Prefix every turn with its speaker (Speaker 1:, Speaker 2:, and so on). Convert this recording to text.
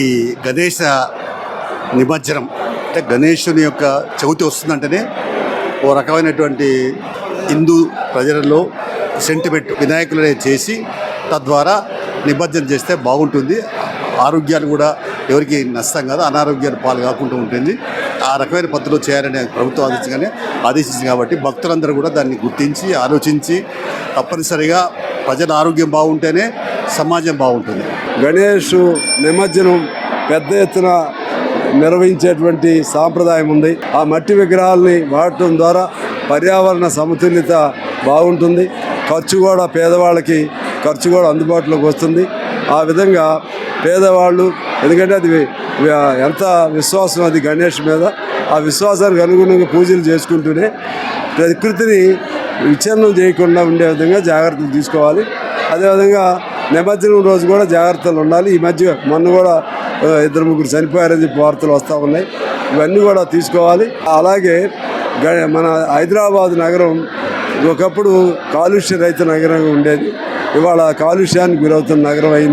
Speaker 1: ఈ గణేష నిమజ్జనం అంటే గణేశుని యొక్క చవితి వస్తుందంటేనే ఓ రకమైనటువంటి హిందూ ప్రజలలో సెంటిమెంట్ వినాయకులనే చేసి తద్వారా నిమజ్జనం చేస్తే బాగుంటుంది. ఆరోగ్యాలు కూడా ఎవరికి నష్టం కాదు, అనారోగ్యాలు పాలు కాకుండా ఉంటుంది. ఆ రకమైన పద్ధతిలో చేయాలని ప్రభుత్వం ఆదేశించింది కాబట్టి భక్తులందరూ కూడా దాన్ని గుర్తించి ఆలోచించి తప్పనిసరిగా ప్రజల ఆరోగ్యం బాగుంటేనే సమాజం బాగుంటుంది.
Speaker 2: గణేష్ నిమజ్జనం పెద్ద ఎత్తున నిర్వహించేటువంటి సాంప్రదాయం ఉంది. ఆ మట్టి విగ్రహాలని వాడటం ద్వారా పర్యావరణ సమతుల్యత బాగుంటుంది. ఖర్చు కూడా పేదవాళ్ళకి ఖర్చు కూడా అందుబాటులోకి వస్తుంది. ఆ విధంగా పేదవాళ్ళు, ఎందుకంటే అది ఎంత విశ్వాసం అది గణేష్ మీద, ఆ విశ్వాసానికి అనుగుణంగా పూజలు చేసుకుంటూనే ప్రకృతిని విచ్ఛిన్నం చేయకుండా ఉండే విధంగా జాగ్రత్తలు తీసుకోవాలి. అదేవిధంగా నిమజ్జనం రోజు కూడా జాగ్రత్తలు ఉండాలి. ఈ మధ్య మొన్న కూడా 2-3 చనిపోయారని చెప్పి వార్తలు వస్తూ ఉన్నాయి. ఇవన్నీ కూడా తీసుకోవాలి. అలాగే మన హైదరాబాద్ నగరం ఒకప్పుడు కాలుష్య రహిత నగరంగా ఉండేది. ఇవాళ కాలుష్యానికి గురవుతున్న నగరం అయింది.